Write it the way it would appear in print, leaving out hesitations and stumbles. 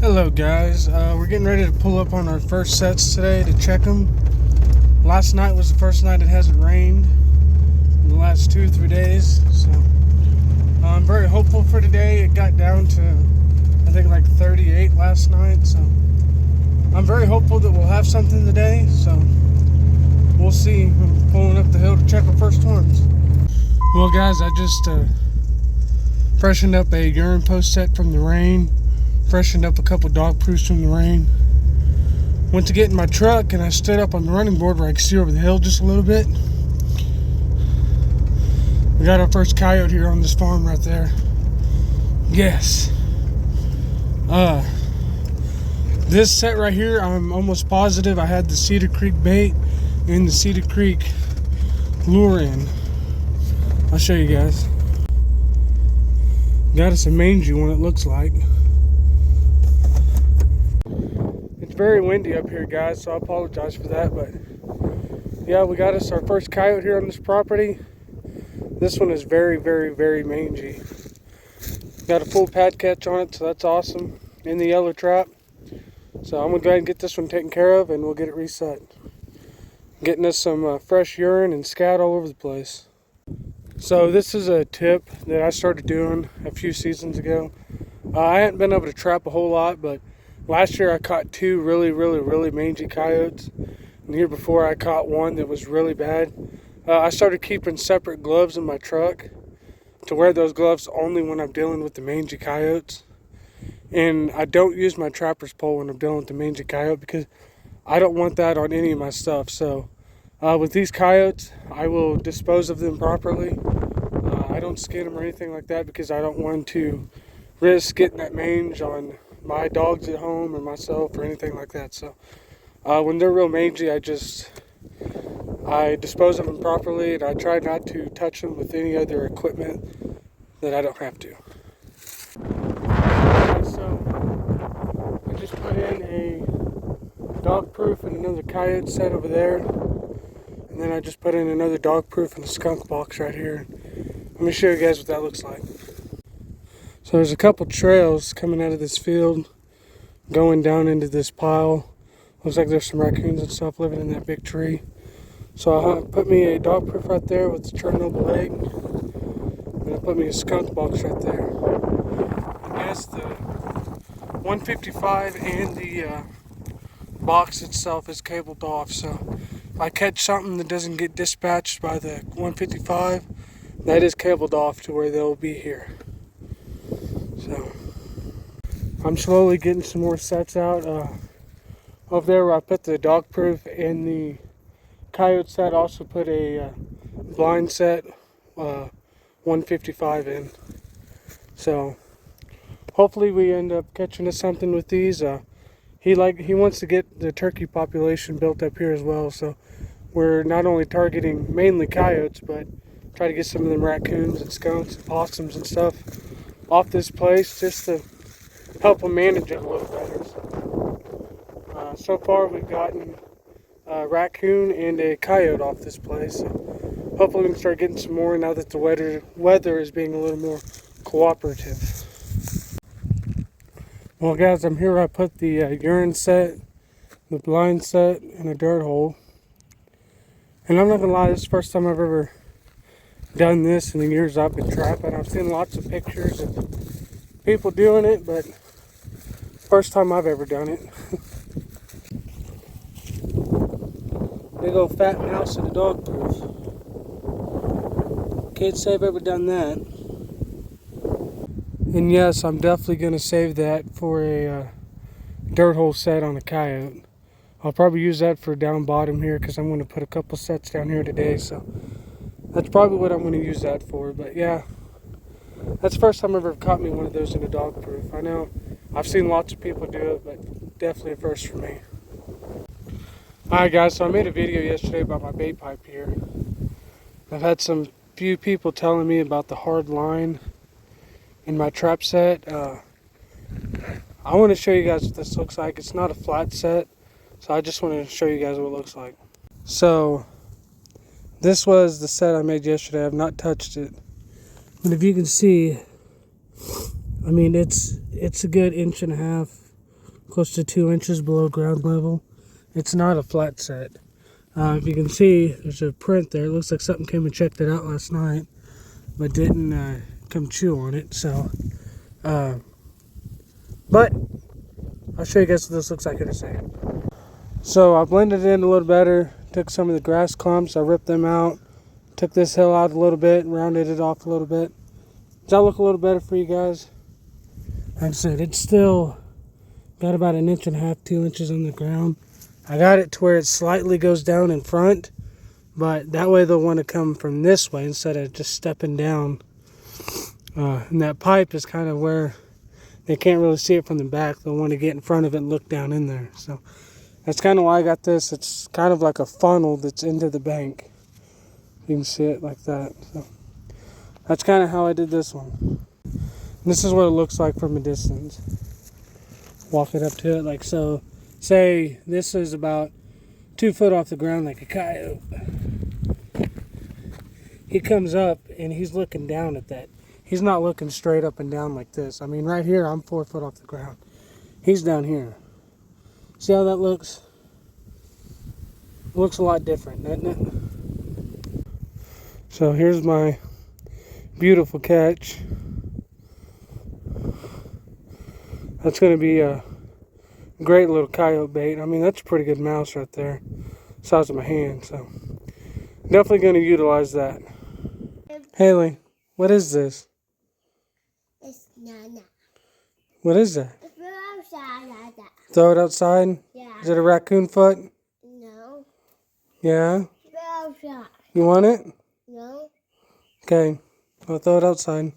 Hello guys, we're getting ready to pull up on our first sets today to check them. Last night was the first night it hasn't rained in the last 2 or 3 days, so I'm very hopeful for today. It got down to I think like 38 last night, so I'm very hopeful that we'll have something today, so we'll see. I'm pulling up the hill to check our first ones. Well guys, I just freshened up a urine post set from the rain. Freshened up a couple dog proofs from the rain. Went to get in my truck and I stood up on the running board where I could see over the hill just a little bit. We got our first coyote here on this farm right there. Yes. This set right here, I'm almost positive I had the Cedar Creek bait and the Cedar Creek lure in. I'll show you guys. Got us a mangy one, it looks like. It's very windy up here, guys, so I apologize for that, but yeah, we got us our first coyote here on this property. This one is very, very, very mangy. Got a full pad catch on it, so that's awesome, in the yellow trap. So I'm gonna go ahead and get this one taken care of and we'll get it reset. Getting us some fresh urine and scat all over the place. So this is a tip that I started doing a few seasons ago. I hadn't been able to trap a whole lot, but last year I caught two really mangy coyotes. And the year before I caught one that was really bad. I started keeping separate gloves in my truck to wear those gloves only when I'm dealing with the mangy coyotes. And I don't use my trapper's pole when I'm dealing with the mangy coyote because I don't want that on any of my stuff. So with these coyotes, I will dispose of them properly. I don't skin them or anything like that because I don't want to risk getting that mange on my dogs at home or myself or anything like that. So when they're real mangy, I dispose of them properly, and I try not to touch them with any other equipment that I don't have to. So I just put in a dog proof and another coyote set over there, and then I just put in another dog proof and a skunk box right here. Let me show you guys what that looks like. So there's a couple trails coming out of this field going down into this pile. Looks like there's some raccoons and stuff living in that big tree. So I put me a dog proof right there with the Chernobyl egg, and I put me a skunk box right there. I guess the 155 and the box itself is cabled off, so if I catch something that doesn't get dispatched by the 155, that is cabled off to where they'll be here. So I'm slowly getting some more sets out. Over there where I put the dog proof and the coyote set, also put a blind set 155 in. So hopefully we end up catching us something with these. He wants to get the turkey population built up here as well, so we're not only targeting mainly coyotes, but try to get some of them raccoons and skunks and possums and stuff off this place just to help them manage it a little better. So far we've gotten a raccoon and a coyote off this place. So hopefully we can start getting some more now that the weather is being a little more cooperative. Well guys, I'm here. I put the urine set, the blind set, and a dirt hole. And I'm not gonna lie, this is the first time I've ever done this in the years I've been trapping. I've seen lots of pictures of people doing it, but first time I've ever done it. Big old fat mouse in a dog proof. Can't say I've ever done that. And yes, I'm definitely going to save that for a dirt hole set on a coyote. I'll probably use that for down bottom here because I'm going to put a couple sets down here today. So that's probably what I'm going to use that for. But yeah, that's the first time I've ever caught me one of those in a dog proof. I know I've seen lots of people do it, but definitely a first for me. Alright guys, so I made a video yesterday about my bait pipe here. I've had some few people telling me about the hard line in my trap set. I want to show you guys what this looks like. It's not a flat set, so I just want to show you guys what it looks like. So this was the set I made yesterday. I've not touched it, but if you can see, I mean it's a good 1.5 inches close to 2 inches below ground level. It's not a flat set. If you can see, there's a print there. It looks like something came and checked it out last night, but didn't come chew on it. So, but I'll show you guys what this looks like in a second. So I blended it in a little better. Took some of the grass clumps, I ripped them out. Took this hill out a little bit, rounded it off a little bit. Does that look a little better for you guys? Like I said, it's still got about 1.5 inches, 2 inches on the ground. I got it to where it slightly goes down in front, but that way they'll want to come from this way instead of just stepping down. And that pipe is kind of where they can't really see it from the back. They'll want to get in front of it and look down in there. So that's kind of why I got this. It's kind of like a funnel that's into the bank. You can see it like that. So that's kind of how I did this one. This is what it looks like from a distance. Walk it up to it like so. Say this is about 2 foot off the ground like a coyote. He comes up and he's looking down at that. He's not looking straight up and down like this. I mean, right here, I'm 4 foot off the ground. He's down here. See how that looks? It looks a lot different, doesn't it? So here's my beautiful catch. That's going to be a great little coyote bait. I mean, that's a pretty good mouse right there. Size of my hand, so definitely going to utilize that. Haley, what is this? It's Nana. What is that? It's outside. Throw it outside? Yeah. Is it a raccoon foot? No. Yeah? It's outside. You want it? No. Okay, I'll throw it outside.